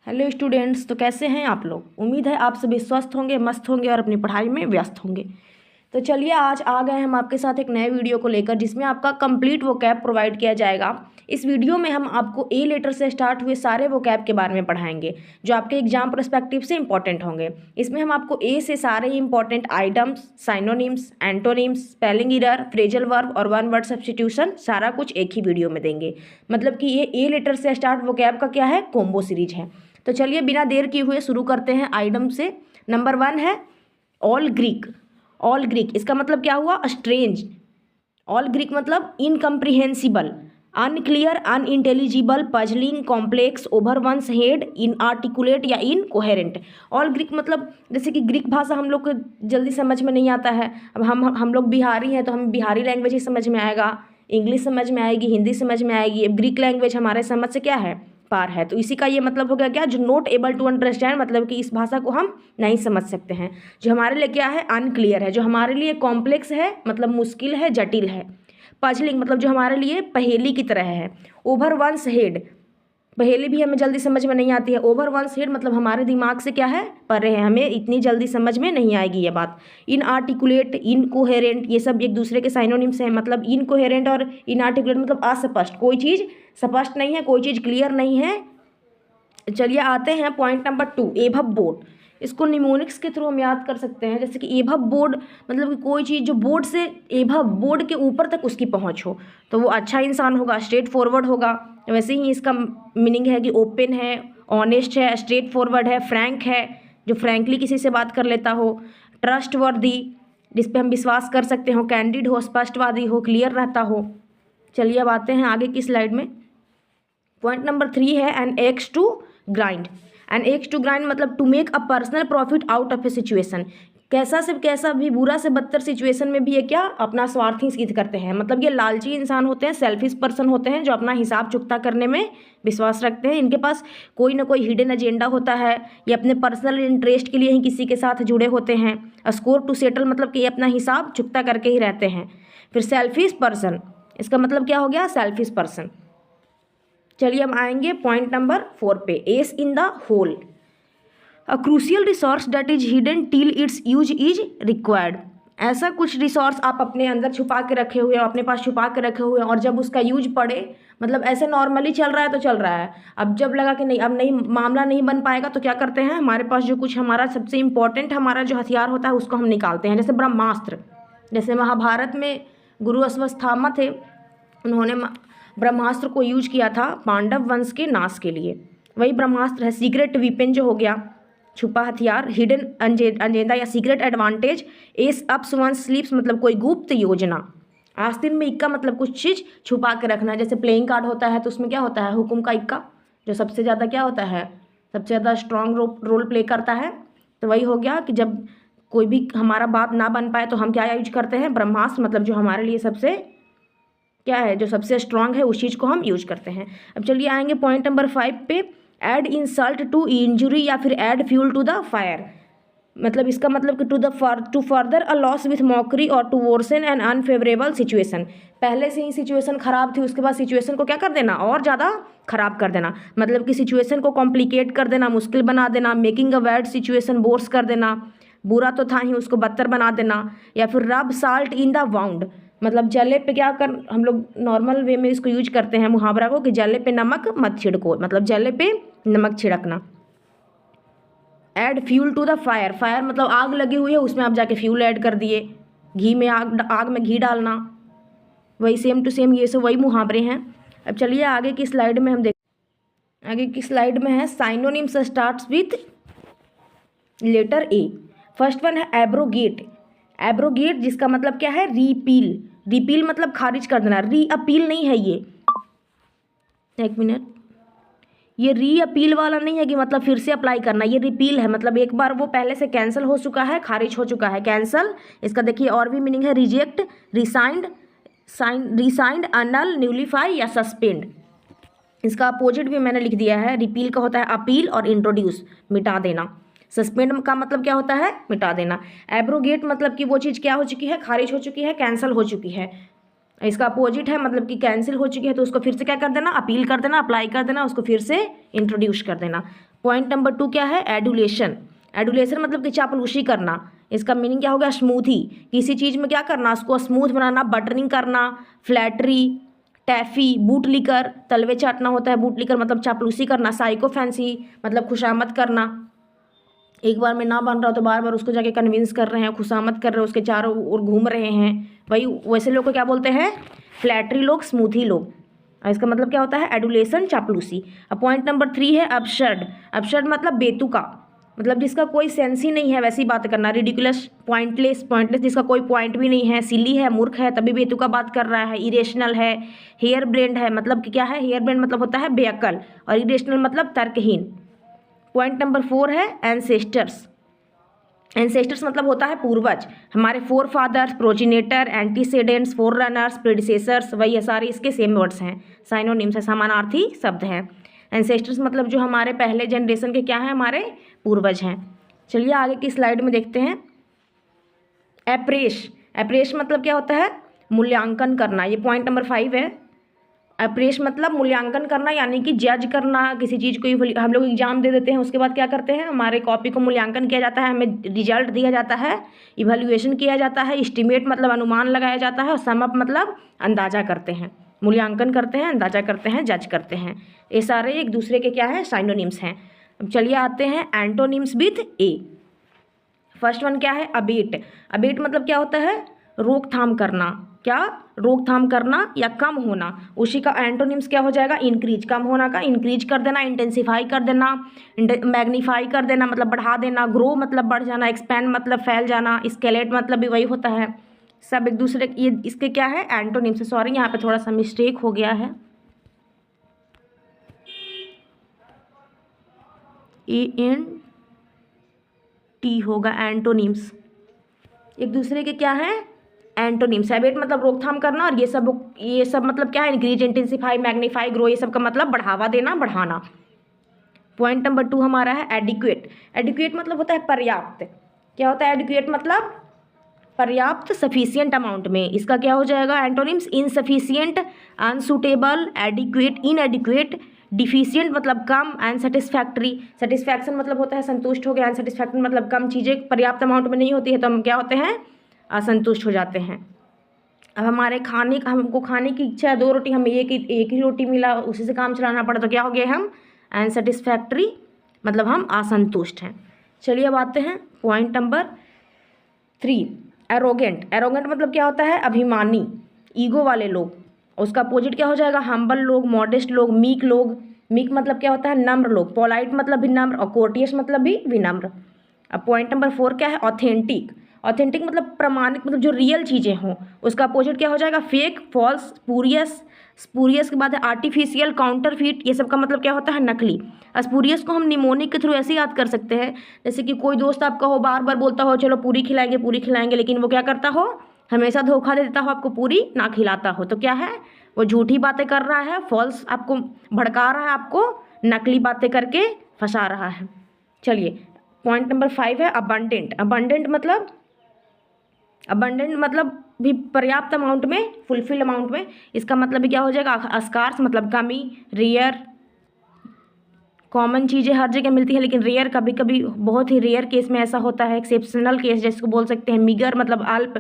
Hello students, तो कैसे हैं आप लोग। उम्मीद है आप सभी स्वस्थ होंगे, मस्त होंगे और अपनी पढ़ाई में व्यस्त होंगे। तो चलिए आज आ गए हम आपके साथ एक नए वीडियो को लेकर, जिसमें आपका कंप्लीट वोकैब प्रोवाइड किया जाएगा। इस वीडियो में हम आपको ए लेटर से स्टार्ट हुए सारे वोकैब के बारे में पढ़ाएंगे, जो आपके एग्जाम पर्सपेक्टिव से इंपॉर्टेंट होंगे। इसमें हम आपको ए से सारे important items, synonyms, antonyms, spelling error, phrasal verb और वन वर्ड सब्स्टिट्यूशन सारा कुछ एक ही वीडियो में देंगे। मतलब कि ये ए लेटर से स्टार्ट वोकैब का क्या है, कॉम्बो सीरीज है। तो चलिए बिना देर किए हुए शुरू करते हैं आइटम से। नंबर 1 है ऑल ग्रीक। ऑल ग्रीक इसका मतलब क्या हुआ, स्ट्रेंज। ऑल ग्रीक मतलब incomprehensible, unclear, unintelligible, puzzling, complex, over one's head, inarticulate या इनकोहेरेंट। ऑल ग्रीक मतलब जैसे कि ग्रीक भाषा हम लोग को जल्दी समझ में नहीं आता है। अब हम लोग बिहारी हैं तो हमें बिहारी लैंग्वेज ही समझ में आएगा, इंग्लिश समझ में आएगी, हिंदी समझ में आएगी। अब ग्रीक लैंग्वेज हमारे समझ से क्या है, पार है। तो इसी का ये मतलब हो गया क्या, जो नॉट एबल टू अंडरस्टैंड, मतलब कि इस भाषा को हम नहीं समझ सकते हैं। जो हमारे लिए क्या है, अनक्लियर है। जो हमारे लिए कॉम्प्लेक्स है, मतलब मुश्किल है, जटिल है। पजलिंग मतलब जो हमारे लिए पहेली की तरह है। ओवर वंस हेड, पहेली भी हमें जल्दी समझ में नहीं आती है। ओवर वंस हेड मतलब हमारे दिमाग से क्या है, परे है, हमें इतनी जल्दी समझ में नहीं आएगी ये बात। इनआर्टिकुलेट, इनकोहेरेंट, ये सब एक दूसरे के साइनोनिम्स हैं। मतलब इनकोहेरेंट और इनआर्टिकुलेट मतलब अस्पष्ट, कोई चीज़ स्पष्ट नहीं है, कोई चीज़ क्लियर नहीं है। चलिए आते हैं पॉइंट नंबर 2, एभव बोर्ड। इसको निमोनिक्स के थ्रू हम याद कर सकते हैं। जैसे कि एभव बोर्ड मतलब कि कोई चीज़ जो बोर्ड से एभव, बोर्ड के ऊपर तक उसकी पहुंच हो, तो वो अच्छा इंसान होगा, स्ट्रेट फॉरवर्ड होगा। वैसे ही इसका मीनिंग है कि ओपन है, ऑनेस्ट है, स्ट्रेट फॉरवर्ड है, फ्रैंक है, जो फ्रैंकली किसी से बात कर लेता हो, ट्रस्ट वर्दी, जिस पे हम विश्वास कर सकते हो, कैंडिड हो, स्पष्टवादी हो, क्लियर रहता हो। चलिए अब आते हैं आगे की स्लाइड में। पॉइंट नंबर 3 है an axe to grind. An axe to grind मतलब to make a personal profit out of a situation. कैसा से कैसा भी, बुरा से बदतर सिचुएशन में भी ये क्या, अपना स्वार्थी सिद्ध करते हैं। मतलब ये लालची इंसान होते हैं, सेल्फिश पर्सन होते हैं, जो अपना हिसाब चुकता करने में विश्वास रखते हैं। इनके पास कोई ना कोई हिडन एजेंडा होता है, ये अपने पर्सनल इंटरेस्ट के लिए ही किसी के साथ जुड़े होते हैं। स्कोर टू सेटल मतलब कि ये अपना हिसाब चुकता करके ही रहते हैं। फिर सेल्फिश पर्सन, इसका मतलब क्या हो गया, सेल्फिश पर्सन। चलिए हम आएंगे पॉइंट नंबर 4 पे, ace in the hole. A crucial resource that is hidden till its use is required. ऐसा कुछ रिसोर्स आप अपने अंदर छुपा के रखे हुए हैं, अपने पास छुपा के रखे हुए हैं, और जब उसका यूज पड़े, मतलब ऐसे नॉर्मली चल रहा है तो चल रहा है, अब जब लगा कि नहीं, अब नहीं, मामला नहीं बन पाएगा, तो क्या करते हैं, हमारे पास जो कुछ हमारा सबसे इंपॉर्टेंट हमारा जो हथियार होता है उसको हम निकालते हैं। जैसे ब्रह्मास्त्र, जैसे महाभारत में गुरु अश्वत्थामा थे, उन्होंने ब्रह्मास्त्र को यूज किया था पांडव वंश के नाश के लिए। वही ब्रह्मास्त्र है। सीक्रेट वीपन जो हो गया, छुपा हथियार, हिडन एजेंडा या secret advantage. S ups one स्लीप्स मतलब कोई गुप्त योजना। आस्तीन में इक्का मतलब कुछ चीज़ छुपा के रखना। जैसे प्लेइंग कार्ड होता है तो उसमें क्या होता है, हुकुम का इक्का, जो सबसे ज़्यादा क्या होता है, सबसे ज़्यादा स्ट्रॉन्ग रोल प्ले करता है। तो वही हो गया कि जब कोई भी हमारा बात ना बन पाए तो हम क्या यूज करते हैं, ब्रह्मास्त्र, मतलब जो हमारे लिए सबसे क्या है, जो सबसे स्ट्रांग है, उस चीज़ को हम यूज करते हैं। अब चलिए आएंगे पॉइंट नंबर 5 पे, ऐड इंसल्ट टू इंजुरी या फिर add fuel to the fire. मतलब इसका मतलब कि to further a loss with mockery और to worsen an unfavourable situation. पहले से ही सिचुएशन खराब थी, उसके बाद सिचुएशन को क्या कर देना, और ज़्यादा खराब कर देना। मतलब कि सिचुएशन को कॉम्प्लिकेट कर देना, मुश्किल बना देना, making a bad situation worse कर देना। बुरा तो था ही, उसको बदतर बना देना। या फिर रब साल्ट इन द वाउंड, मतलब जले पे क्या कर, हम लोग नॉर्मल वे में इसको यूज करते हैं मुहावरा को, कि जले पे नमक मत छिड़को, मतलब जले पे नमक छिड़कना। Add fuel to the fire, fire मतलब आग लगी हुई है, उसमें आप जाके फ्यूल ऐड कर दिए। घी में आग में घी डालना, वही सेम टू सेम, ये सब वही मुहावरे हैं। अब चलिए आगे की स्लाइड में हम देख, आगे की स्लाइड में है synonyms starts with letter A. First one है एब्रोगेट। एब्रोगेट जिसका मतलब क्या है, रीपील। रिपील मतलब खारिज कर देना, री अपील नहीं है ये, एक मिनट, ये री अपील वाला नहीं है कि मतलब फिर से अप्लाई करना, ये रिपील है, मतलब एक बार वो पहले से कैंसिल हो चुका है, खारिज हो चुका है, कैंसल। इसका देखिए और भी मीनिंग है, रिजेक्ट, रिसाइंड, रिसाइंड, अनल, न्यूलीफाई या सस्पेंड। इसका अपोजिट भी मैंने लिख दिया है। रिपील का होता है अपील और इंट्रोड्यूस, मिटा देना। सस्पेंड का मतलब क्या होता है, मिटा देना। एब्रोगेट मतलब कि वो चीज़ क्या हो चुकी है, खारिज हो चुकी है, कैंसिल हो चुकी है। इसका अपोजिट है मतलब कि कैंसिल हो चुकी है तो उसको फिर से क्या कर देना, अपील कर देना, अप्लाई कर देना, उसको फिर से इंट्रोड्यूस कर देना। पॉइंट नंबर 2 क्या है, एडुलेशन। एडुलेशन मतलब कि चापलूसी करना। इसका मीनिंग क्या हो गया, स्मूथी। किसी चीज़ में क्या करना, उसको स्मूथ बनाना, बटरिंग करना, फ्लैटरी, टैफी, बूट लिकर, तलवे चाटना होता है बूट लिकर मतलब चापलूसी करना, साइको फैंसी मतलब खुशामद करना। एक बार में ना बन रहा तो बार बार उसको जाके कन्विंस कर रहे हैं, खुशामद कर रहे हैं, उसके चारों ओर घूम रहे हैं, वही वैसे लोग को क्या बोलते हैं, फ्लैटरी लोग, स्मूथी लोग। इसका मतलब क्या होता है, एडुलेशन, चापलूसी। अब पॉइंट नंबर 3 है अपशर्ड। अपशर्ड मतलब बेतुका, मतलब जिसका कोई सेंस ही नहीं है वैसी बात करना। रिडिकुलस, पॉइंटलेस, पॉइंटलेस जिसका कोई पॉइंट भी नहीं है, सिली है, मूर्ख है तभी बेतुका बात कर रहा है। इरेशनल है, हेयर ब्रेंड है मतलब कि क्या है, हेयर ब्रेंड मतलब होता है बेअक्ल, और इरेशनल मतलब तर्कहीन। पॉइंट नंबर 4 है एंसेस्टर्स। एंसेस्टर्स मतलब होता है पूर्वज, हमारे forefathers, progenitor, antecedents, forerunners, predecessors, वही है सारे इसके सेम वर्ड्स हैं, साइनोनिम्स है, समानार्थी शब्द हैं। एंसेस्टर्स मतलब जो हमारे पहले जनरेशन के क्या हैं, हमारे पूर्वज हैं। चलिए आगे की स्लाइड में देखते हैं। एप्रेश। एप्रेश मतलब क्या होता है, मूल्यांकन करना, ये पॉइंट नंबर 5 है। अप्रेश मतलब मूल्यांकन करना, यानी कि जज करना किसी चीज़ को। हम लोग एग्जाम दे देते हैं, उसके बाद क्या करते हैं, हमारे कॉपी को मूल्यांकन किया जाता है, हमें रिजल्ट दिया जाता है, इवैल्यूएशन किया जाता है, एस्टिमेट मतलब अनुमान लगाया जाता है, और सम अप मतलब अंदाजा करते हैं। मूल्यांकन करते हैं, अंदाजा करते हैं, जज करते हैं। ये सारे एक दूसरे के क्या हैं, साइनोनिम्स हैं। अब चलिए आते हैं antonyms with A. First one क्या है, अबेट। अबेट मतलब क्या होता है, रोकथाम करना। क्या, रोकथाम करना या कम होना। उसी का एंटोनिम्स क्या हो जाएगा, इंक्रीज। कम होना का इंक्रीज कर देना, इंटेंसिफाई कर देना, मैग्नीफाई कर देना मतलब बढ़ा देना, ग्रो मतलब बढ़ जाना, एक्सपैंड मतलब फैल जाना, स्केलेट मतलब भी वही होता है। सब एक दूसरे, ये इसके क्या है, एंटोनिम्स। सॉरी यहाँ पे थोड़ा सा मिस्टेक हो गया है, ANT होगा, एंटोनिम्स। एक दूसरे के क्या है, एंटोनिम्स। एबेट मतलब रोकथाम करना, और ये सब मतलब क्या है, इंक्रीज, इंटेंसिफाई, मैग्नीफाई, ग्रो, ये सब का मतलब बढ़ावा देना, बढ़ाना। पॉइंट नंबर 2 हमारा है एडिक्वेट। एडिक्वेट मतलब होता है पर्याप्त। क्या होता है एडिक्वेट मतलब, पर्याप्त, सफिशियंट अमाउंट में। इसका क्या हो जाएगा antonyms, insufficient, unsuitable, adequate, इनएडिक्वेट, deficient मतलब कम, अनसेटिस्फैक्ट्री। सेटिस्फैक्शन मतलब होता है संतुष्ट हो गया, अनसेटिस्फैक्ट्री मतलब कम चीज़ें पर्याप्त अमाउंट में नहीं होती है तो हम क्या होते हैं, असंतुष्ट हो जाते हैं। अब हमारे हमको खाने की इच्छा है, 2 रोटी, हमें एक ही रोटी मिला, उसी से काम चलाना पड़ा तो क्या हो गए हम, अनसेटिस्फैक्ट्री मतलब हम असंतुष्ट हैं। चलिए अब आते हैं पॉइंट नंबर 3, एरोगेंट। एरोगेंट मतलब क्या होता है, अभिमानी, ईगो वाले लोग। उसका अपोजिट क्या हो जाएगा, हम्बल लोग, मॉडेस्ट लोग, मीक लोग। मीक मतलब क्या होता है, नम्र लोग। पोलाइट मतलब विनम्र, और कोर्टियस मतलब भी विनम्र। अब पॉइंट नंबर 4 क्या है, ऑथेंटिक। ऑथेंटिक मतलब प्रमाणिक, मतलब जो रियल चीज़ें हों। उसका अपोजिट क्या हो जाएगा, फेक, फॉल्स, स्पूरियस। स्पूरियस के बाद है आर्टिफिशियल, काउंटरफीट, ये सब का मतलब क्या होता है, नकली। स्पूरियस को हम निमोनिक के थ्रू ऐसे याद कर सकते हैं, जैसे कि कोई दोस्त आपका हो, बार बार बोलता हो चलो पूरी खिलाएंगे पूरी खिलाएंगे, लेकिन वो क्या करता हो, हमेशा धोखा दे देता हो, आपको पूरी ना खिलाता हो, तो क्या है, वो झूठी बातें कर रहा है, फॉल्स, आपको भड़का रहा है, आपको नकली बातें करके फंसा रहा है। चलिए पॉइंट नंबर 5 है अबंडेंट। अबंडेंट मतलब भी पर्याप्त अमाउंट में, फुलफिल अमाउंट में। इसका मतलब भी क्या हो जाएगा, स्कार्स मतलब कमी, रेयर, कॉमन चीज़ें हर जगह मिलती है लेकिन रेयर कभी कभी, बहुत ही रेयर केस में ऐसा होता है, एक्सेप्शनल केस जिसको बोल सकते हैं। मीगर मतलब अल्प,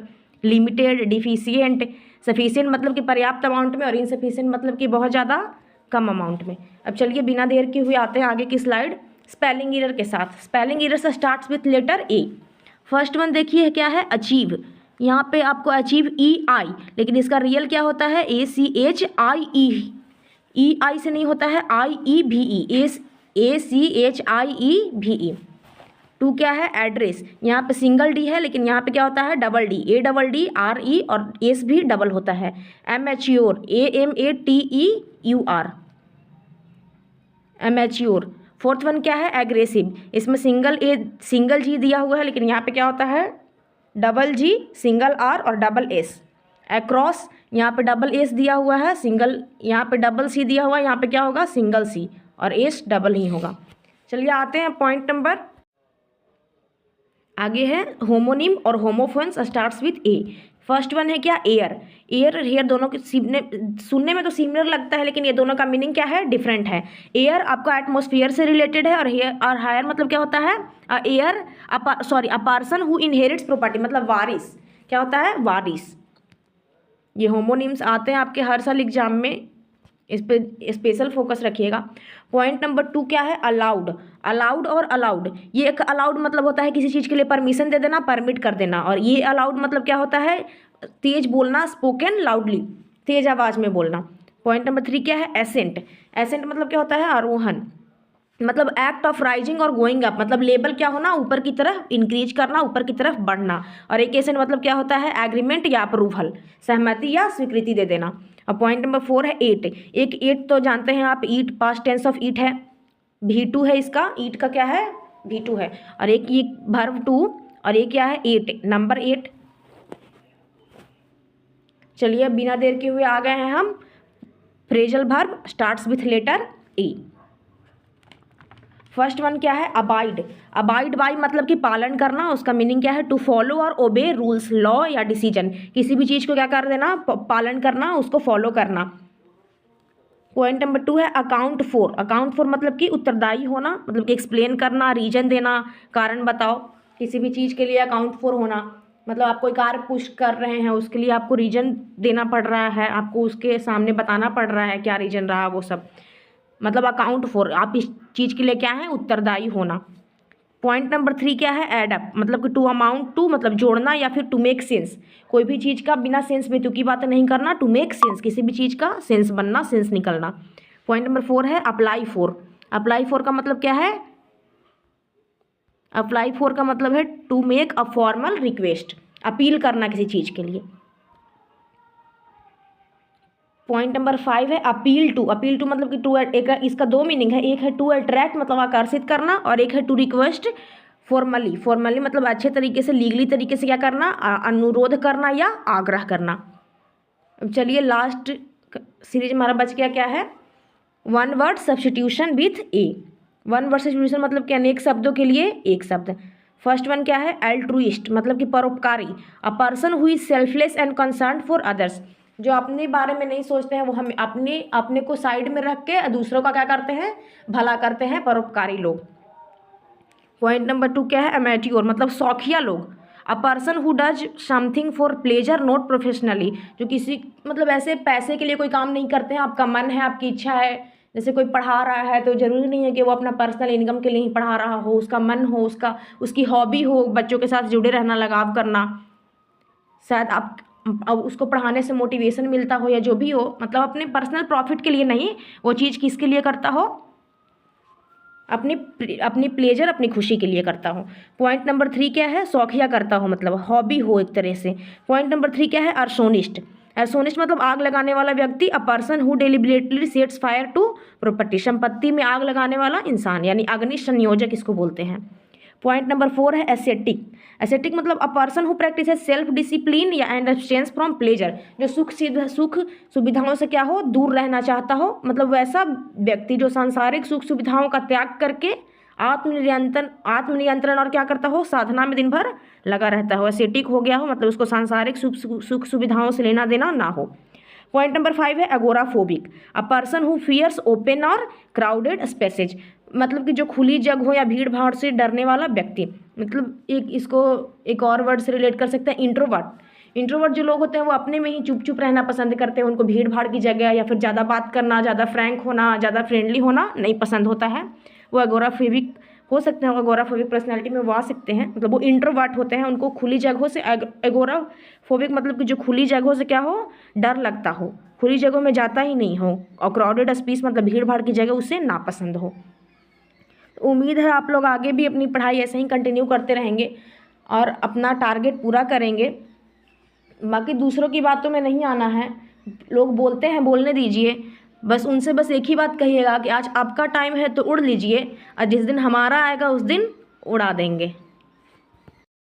लिमिटेड, डिफिशियंट। सफिशियंट मतलब कि पर्याप्त अमाउंट में, और इनसफिशियंट मतलब कि बहुत ज़्यादा कम अमाउंट में। अब चलिए बिना देर के हुए आते हैं आगे की स्लाइड स्पेलिंग एरर के साथ। स्पेलिंग एरर से starts with letter A. First one देखिए क्या है, अचीव। यहाँ पे आपको अचीव EI, लेकिन इसका रियल क्या होता है, ACHIE। EI से नहीं होता है, IEVE, ACHIEVE। 2 क्या है, एड्रेस। यहाँ पे सिंगल डी है लेकिन यहाँ पे क्या होता है, डबल डी, ADDRE, और एस भी डबल होता है। Amateur, AMATEUR, amateur. Fourth one क्या है, एग्रेसिव। इसमें सिंगल जी दिया हुआ है लेकिन यहाँ पे क्या होता है, डबल जी, सिंगल R और डबल S। अक्रॉस, यहाँ पे डबल S दिया हुआ है, सिंगल, यहाँ पे डबल C दिया हुआ है, यहाँ पे क्या होगा, सिंगल C, और S डबल ही होगा। चलिए आते हैं पॉइंट नंबर आगे है, होमोनिम और homophones starts with A। First one है क्या, एयर। एयर हेयर दोनों के सुनने में तो सिमिलर लगता है, लेकिन ये दोनों का मीनिंग क्या है, डिफरेंट है। एयर आपका एटमॉस्फेयर से रिलेटेड है, और हायर मतलब क्या होता है, air a person who inherits property, मतलब वारिस। क्या होता है, वारिस। ये होमोनिम्स आते हैं आपके हर साल एग्जाम में, इस पे स्पेशल फोकस रखिएगा। पॉइंट नंबर 2 क्या है, अलाउड। अलाउड और अलाउड, ये एक अलाउड मतलब होता है किसी चीज़ के लिए परमिशन दे देना, परमिट कर देना, और ये अलाउड मतलब क्या होता है, तेज बोलना, स्पोकन लाउडली, तेज आवाज़ में बोलना। पॉइंट नंबर 3 क्या है, एसेंट। एसेंट मतलब क्या होता है, आरोहण, मतलब एक्ट ऑफ राइजिंग और गोइंग अप, मतलब लेवल क्या होना, ऊपर की तरफ इंक्रीज करना, ऊपर की तरफ बढ़ना। और एक एसेंट मतलब क्या होता है, एग्रीमेंट या अप्रूवल, सहमति या स्वीकृति दे देना। और पॉइंट नंबर 4 है ईट। एक ईट तो जानते हैं आप, ईट पास्ट टेंस ऑफ ईट है, V2 है इसका, ईट का क्या है, V2 है। और एक ये वर्ब टू, और ये क्या है, 8, नंबर 8। चलिए बिना देर के हुए आ गए हैं हम, phrasal verb starts with letter E। First one क्या है, अबाइड। अबाइड बाई मतलब कि पालन करना, उसका मीनिंग क्या है, टू फॉलो और ओबे रूल्स, लॉ या डिसीजन, किसी भी चीज़ को क्या कर देना, पालन करना, उसको फॉलो करना। पॉइंट नंबर 2 है अकाउंट फॉर। अकाउंट फॉर मतलब कि उत्तरदायी होना, मतलब कि एक्सप्लेन करना, रीजन देना, कारण बताओ, किसी भी चीज़ के लिए अकाउंट फॉर होना, मतलब आप कोई कार्य पुश कर रहे हैं, उसके लिए आपको रीजन देना पड़ रहा है, आपको उसके सामने बताना पड़ रहा है क्या रीजन रहा, वो सब मतलब अकाउंट फॉर, आप इस चीज़ के लिए क्या है, उत्तरदायी होना। पॉइंट नंबर 3 क्या है, एड अप, मतलब कि टू अमाउंट टू, मतलब जोड़ना, या फिर टू मेक सेंस, कोई भी चीज़ का बिना सेंस बेतुकी बातें नहीं करना, टू मेक सेंस, किसी भी चीज़ का सेंस बनना, सेंस निकलना। पॉइंट नंबर 4 है अप्लाई फॉर। अप्लाई फॉर का मतलब क्या है, अप्लाई फॉर का मतलब है to make a formal request, appeal करना किसी चीज़ के लिए। पॉइंट नंबर 5 है अपील टू। अपील टू मतलब कि टू, एक इसका 2 मीनिंग है, एक है टू अट्रैक्ट मतलब आकर्षित करना, और एक है टू रिक्वेस्ट फॉर्मली। फॉर्मली मतलब अच्छे तरीके से, लीगली तरीके से क्या करना, अनुरोध करना या आग्रह करना। अब चलिए लास्ट सीरीज हमारा बच गया क्या है, one word substitution with A. One word substitution मतलब कि अनेक शब्दों के लिए एक शब्द। फर्स्ट वन क्या है, एल्ट्रुइस्ट मतलब कि परोपकारी, अ person who is selfless and concern for others, जो अपने बारे में नहीं सोचते हैं, वो हम अपने को साइड में रख के दूसरों का क्या करते हैं, भला करते हैं, परोपकारी लोग। पॉइंट नंबर 2 क्या है, अमेच्योर मतलब शौकिया लोग, अ person who does something for pleasure not professionally, जो किसी मतलब ऐसे पैसे के लिए कोई काम नहीं करते हैं, आपका मन है, आपकी इच्छा है, जैसे कोई पढ़ा रहा है तो ज़रूरी नहीं है कि वो अपना पर्सनल इनकम के लिए ही पढ़ा रहा हो, उसका मन हो, उसकी हॉबी हो, बच्चों के साथ जुड़े रहना, लगाव करना, शायद आप अब उसको पढ़ाने से मोटिवेशन मिलता हो या जो भी हो, मतलब अपने पर्सनल प्रॉफिट के लिए नहीं, वो चीज़ किसके लिए करता हो, अपनी प्लेजर, अपनी खुशी के लिए करता हो। पॉइंट नंबर 3 क्या है, शौकिया करता हो मतलब हॉबी हो एक तरह से। पॉइंट नंबर 3 क्या है, अर्सोनिस्ट। अर्सोनिस्ट मतलब आग लगाने वाला व्यक्ति, a person who deliberately sets fire to property, संपत्ति में आग लगाने वाला इंसान, यानी अग्नि संयोजक इसको बोलते हैं। पॉइंट नंबर 4 है एसेटिक। एसेटिक मतलब अ person who practice self discipline या एंड एब्सटेंस फ्रॉम प्लेजर, जो सुख सुविधाओं से क्या हो, दूर रहना चाहता हो, मतलब वैसा व्यक्ति जो सांसारिक सुख सुविधाओं का त्याग करके आत्मनियंत्रण और क्या करता हो, साधना में दिन भर लगा रहता हो, एसेटिक हो गया हो, मतलब उसको सांसारिक सुख सुविधाओं से लेना देना ना हो। पॉइंट नंबर 5 है agoraphobic, a person who fears open और क्राउडेड स्पेसेज, मतलब कि जो खुली जगह या भीड़ भाड़ से डरने वाला व्यक्ति, मतलब इसको एक और वर्ड से रिलेट कर सकते हैं, इंट्रोवर्ट। इंट्रोवर्ट जो लोग होते हैं वो अपने में ही चुप चुप रहना पसंद करते हैं, उनको भीड़ भाड़ की जगह या फिर ज़्यादा बात करना, ज़्यादा फ्रैंक होना, ज़्यादा फ्रेंडली होना नहीं पसंद होता है, वो अगोराफोबिक हो सकते हैं, अगोराफोबिक पर्सनैलिटी में वो आ सकते हैं, मतलब वो इंट्रोवर्ट होते हैं, उनको खुली जगहों से, अगोराफोबिक मतलब कि जो खुली जगहों से क्या हो, डर लगता हो, खुली जगहों में जाता ही नहीं हो, और क्राउडेड स्पेस मतलब भीड़ भाड़ की जगह उसे नापसंद हो। उम्मीद है आप लोग आगे भी अपनी पढ़ाई ऐसे ही कंटिन्यू करते रहेंगे और अपना टारगेट पूरा करेंगे। बाकी दूसरों की बातों में नहीं आना है, लोग बोलते हैं बोलने दीजिए, बस उनसे बस एक ही बात कहिएगा कि आज आपका टाइम है तो उड़ लीजिए, और जिस दिन हमारा आएगा उस दिन उड़ा देंगे।